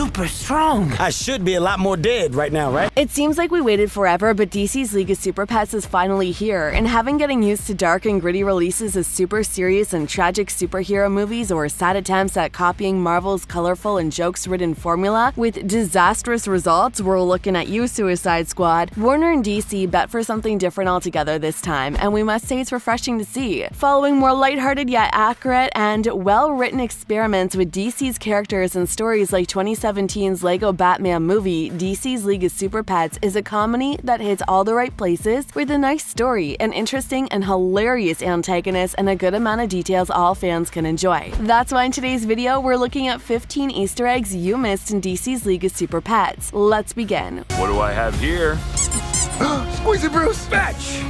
super strong. I should be a lot more dead right now, right? It seems like we waited forever, but DC's League of Super Pets is finally here, and having getting used to dark and gritty releases of super serious and tragic superhero movies or sad attempts at copying Marvel's colorful and jokes-ridden formula with disastrous results, we're looking at you, Suicide Squad. Warner and DC bet for something different altogether this time, and we must say it's refreshing to see. Following more lighthearted yet accurate and well-written experiments with DC's characters and stories like 2017's Lego Batman movie, DC's League of Super Pets is a comedy that hits all the right places with a nice story, an interesting and hilarious antagonist, and a good amount of details all fans can enjoy. That's why in today's video, we're looking at 15 Easter eggs you missed in DC's League of Super Pets. Let's begin. What do I have here? Squeeze it, Bruce. Fetch!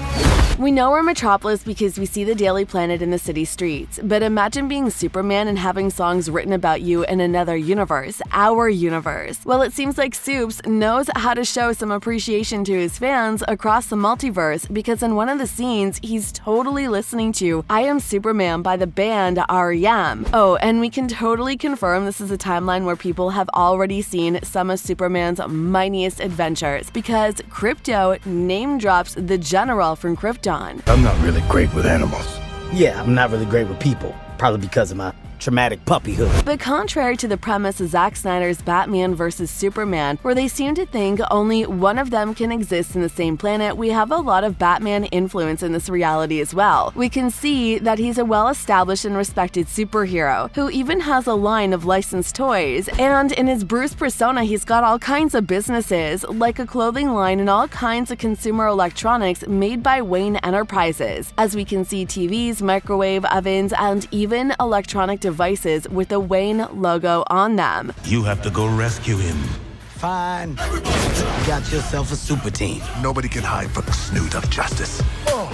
We know we're Metropolis because we see the Daily Planet in the city streets, but imagine being Superman and having songs written about you in another universe, our universe. Well, it seems like Supes knows how to show some appreciation to his fans across the multiverse because in one of the scenes, he's totally listening to I Am Superman by the band R.E.M. Oh, and we can totally confirm this is a timeline where people have already seen some of Superman's mightiest adventures because KRYPTO name drops the General from KRYPTON. I'm not really great with animals. Yeah, I'm not really great with people. Probably because of my traumatic puppyhood. But contrary to the premise of Zack Snyder's Batman vs. Superman, where they seem to think only one of them can exist in the same planet, we have a lot of Batman influence in this reality as well. We can see that he's a well-established and respected superhero, who even has a line of licensed toys, and in his Bruce persona he's got all kinds of businesses, like a clothing line and all kinds of consumer electronics made by Wayne Enterprises, as we can see TVs, microwave ovens, and even electronic devices with the Wayne logo on them. You have to go rescue him. Fine. You got yourself a super team. Nobody can hide from the snoot of justice.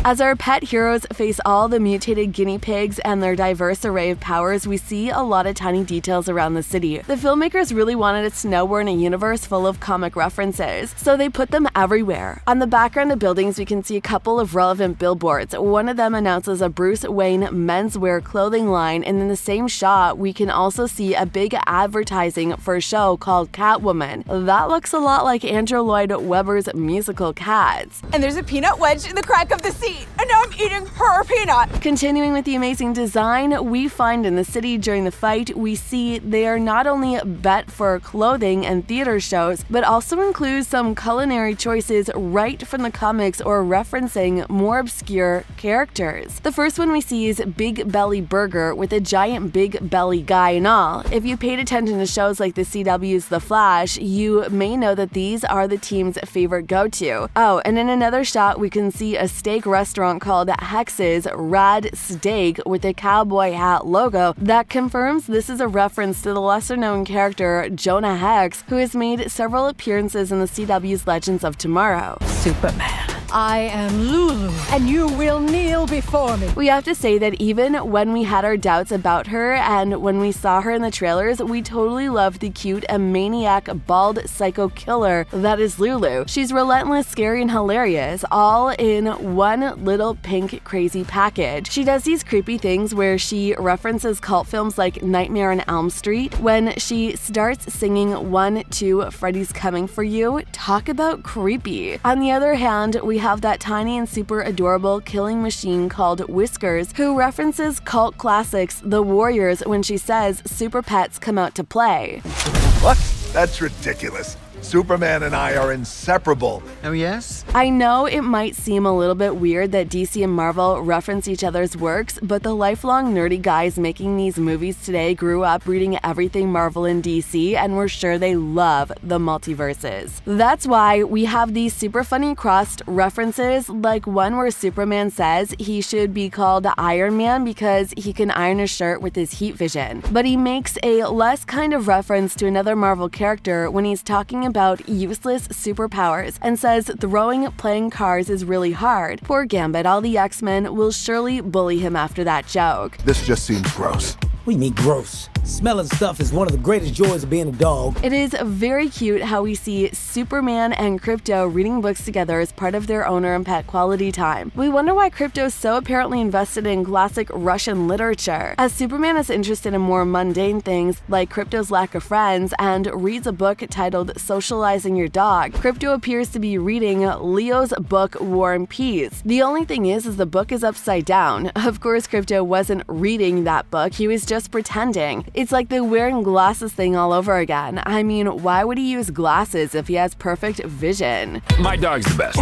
As our pet heroes face all the mutated guinea pigs and their diverse array of powers, we see a lot of tiny details around the city. The filmmakers really wanted us to know we're in a universe full of comic references, so they put them everywhere. On the background of buildings, we can see a couple of relevant billboards. One of them announces a Bruce Wayne menswear clothing line, and in the same shot, we can also see a big advertising for a show called Catwoman. That looks a lot like Andrew Lloyd Webber's musical Cats. And there's a peanut wedge in the crack of the seat, and now I'm eating her peanut. Continuing with the amazing design we find in the city during the fight, we see they are not only bet for clothing and theater shows, but also include some culinary choices right from the comics or referencing more obscure characters. The first one we see is Big Belly Burger with a giant big belly guy and all. If you paid attention to shows like the CW's The Flash, you may know that these are the team's favorite go-to. Oh, and in another shot, we can see a steak restaurant called Hex's Rad Steak with a cowboy hat logo that confirms this is a reference to the lesser-known character Jonah Hex, who has made several appearances in the CW's Legends of Tomorrow. Superman. I am Lulu, and you will kneel before me. We have to say that even when we had our doubts about her and when we saw her in the trailers, we totally loved the cute and maniac bald psycho killer that is Lulu. She's relentless, scary, and hilarious, all in one little pink crazy package. She does these creepy things where she references cult films like Nightmare on Elm Street when she starts singing 1, 2, Freddy's Coming For You. Talk about creepy. On the other hand, we have that tiny and super adorable killing machine called Whiskers, who references cult classics The Warriors when she says super pets come out to play. What? That's ridiculous. Superman and I are inseparable. Oh, yes? I know it might seem a little bit weird that DC and Marvel reference each other's works, but the lifelong nerdy guys making these movies today grew up reading everything Marvel and DC, and we're sure they love the multiverses. That's why we have these super funny crossed references, like one where Superman says he should be called Iron Man because he can iron a shirt with his heat vision. But he makes a less kind of reference to another Marvel character when he's talking about useless superpowers and says throwing playing cards is really hard. Poor Gambit, all the X-Men will surely bully him after that joke. This just seems gross. What do you mean gross? Smelling stuff is one of the greatest joys of being a dog. It is very cute how we see Superman and Krypto reading books together as part of their owner and pet quality time. We wonder why Krypto is so apparently invested in classic Russian literature, as Superman is interested in more mundane things like Krypto's lack of friends and reads a book titled Socializing Your Dog. Krypto appears to be reading Leo's book War and Peace. The only thing is the book is upside down. Of course, Krypto wasn't reading that book, he was just pretending. It's like the wearing glasses thing all over again. I mean, why would he use glasses if he has perfect vision? My dog's the best,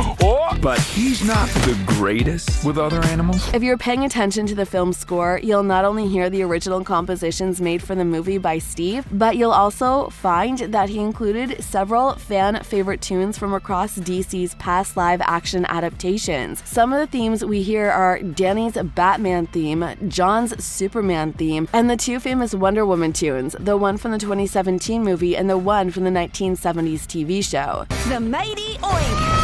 but he's not the greatest with other animals. If you're paying attention to the film's score, you'll not only hear the original compositions made for the movie by Steve, but you'll also find that he included several fan-favorite tunes from across DC's past live-action adaptations. Some of the themes we hear are Danny's Batman theme, John's Superman theme, and the two famous Wonder Woman tunes, the one from the 2017 movie and the one from the 1970s TV show. The mighty oink!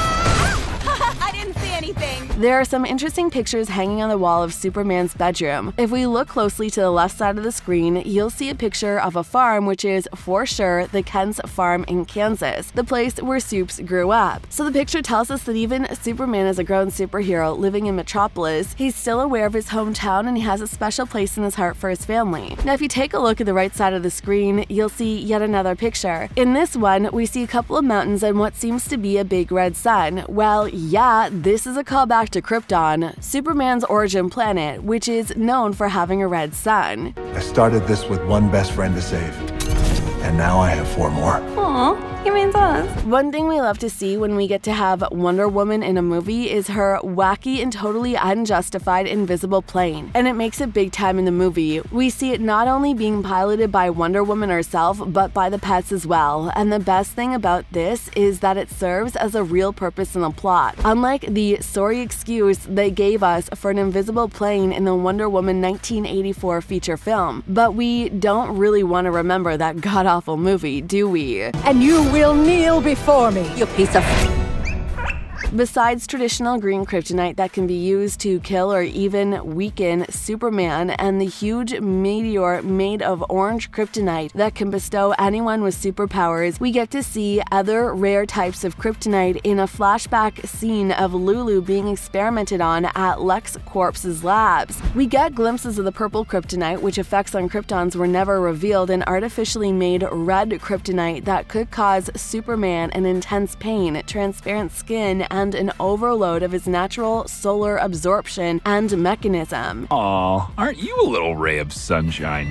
I didn't see anything! There are some interesting pictures hanging on the wall of Superman's bedroom. If we look closely to the left side of the screen, you'll see a picture of a farm which is, for sure, the Kent's farm in Kansas, the place where Supes grew up. So the picture tells us that even Superman is a grown superhero living in Metropolis, he's still aware of his hometown and he has a special place in his heart for his family. Now if you take a look at the right side of the screen, you'll see yet another picture. In this one, we see a couple of mountains and what seems to be a big red sun. Well, yeah, this is a callback to Krypton, Superman's origin planet, which is known for having a red sun. I started this with one best friend to save, and now I have 4 more. Aww, he means us. One thing we love to see when we get to have Wonder Woman in a movie is her wacky and totally unjustified invisible plane, and it makes it big time in the movie. We see it not only being piloted by Wonder Woman herself, but by the pets as well, and the best thing about this is that it serves as a real purpose in the plot. Unlike the sorry excuse they gave us for an invisible plane in the Wonder Woman 1984 feature film. But we don't really want to remember that god-awful movie, do we? And you will kneel before me, you piece of... Besides traditional green kryptonite that can be used to kill or even weaken Superman, and the huge meteor made of orange kryptonite that can bestow anyone with superpowers, we get to see other rare types of kryptonite in a flashback scene of Lulu being experimented on at LexCorp's labs. We get glimpses of the purple kryptonite, which effects on Kryptons were never revealed, and artificially made red kryptonite that could cause Superman an intense pain, transparent skin, and an overload of his natural solar absorption and mechanism. Aw, aren't you a little ray of sunshine?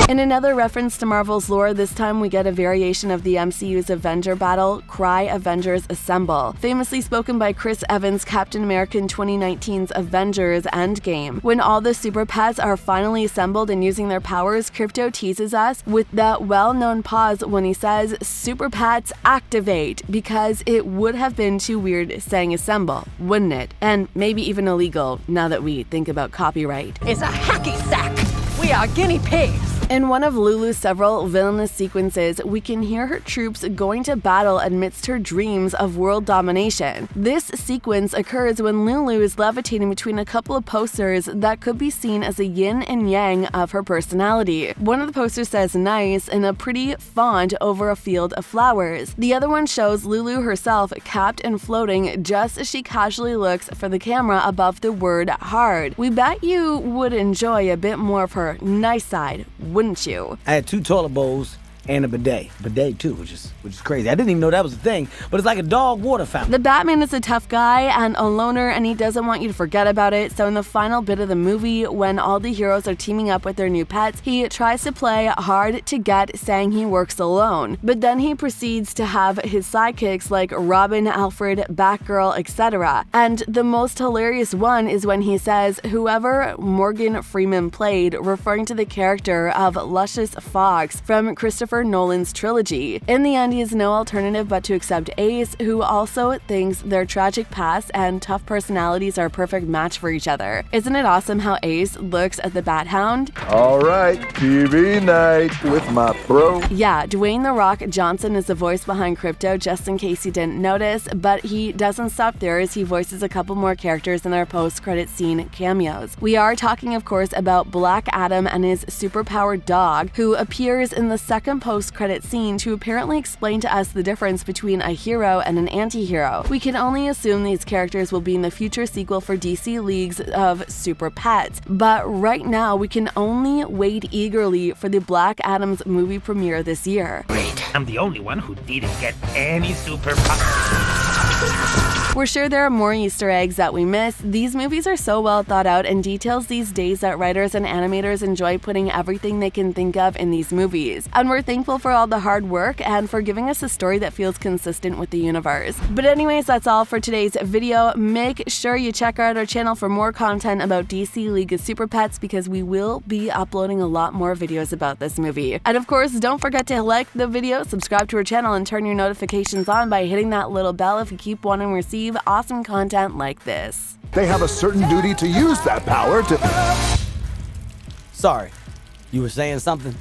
In another reference to Marvel's lore, this time we get a variation of the MCU's Avenger battle, Cry Avengers Assemble, famously spoken by Chris Evans' Captain America in 2019's Avengers Endgame. When all the super pets are finally assembled and using their powers, Krypto teases us with that well-known pause when he says, "Super pets activate," because it would have been too weird saying assemble, wouldn't it? And maybe even illegal, now that we think about copyright. It's a hacky sack! We are guinea pigs! In one of Lulu's several villainous sequences, we can hear her troops going to battle amidst her dreams of world domination. This sequence occurs when Lulu is levitating between a couple of posters that could be seen as a yin and yang of her personality. One of the posters says "nice" in a pretty font over a field of flowers. The other one shows Lulu herself capped and floating just as she casually looks for the camera above the word "hard." We bet you would enjoy a bit more of her nice side, wouldn't you? I had 2 toilet bowls and a bidet too, which is crazy. I didn't even know that was a thing, but it's like a dog water fountain. The Batman is a tough guy and a loner, and he doesn't want you to forget about it, so in the final bit of the movie, when all the heroes are teaming up with their new pets, he tries to play hard to get, saying he works alone. But then he proceeds to have his sidekicks like Robin, Alfred, Batgirl, etc. And the most hilarious one is when he says, "Whoever Morgan Freeman played," referring to the character of Luscious Fox from Christopher Christopher Nolan's trilogy. In the end, he has no alternative but to accept Ace, who also thinks their tragic past and tough personalities are a perfect match for each other. Isn't it awesome how Ace looks at the Bat Hound? All right, TV night with my bro. Yeah, Dwayne "The Rock" Johnson is the voice behind KRYPTO, just in case you didn't notice, but he doesn't stop there as he voices a couple more characters in their post-credit scene cameos. We are talking, of course, about Black Adam and his superpowered dog, who appears in the second post-credit scene to apparently explain to us the difference between a hero and an anti-hero. We can only assume these characters will be in the future sequel for DC Leagues of Super Pets, but right now we can only wait eagerly for the Black Adam's movie premiere this year. Great, I'm the only one who didn't get any superpowers. We're sure there are more Easter eggs that we missed. These movies are so well thought out and details these days that writers and animators enjoy putting everything they can think of in these movies. And we're thankful for all the hard work and for giving us a story that feels consistent with the universe. But anyways, that's all for today's video. Make sure you check out our channel for more content about DC League of Super Pets because we will be uploading a lot more videos about this movie. And of course, don't forget to like the video, subscribe to our channel, and turn your notifications on by hitting that little bell if you keep wanting to receive awesome content like this. They have a certain duty to use that power to... Sorry, you were saying something?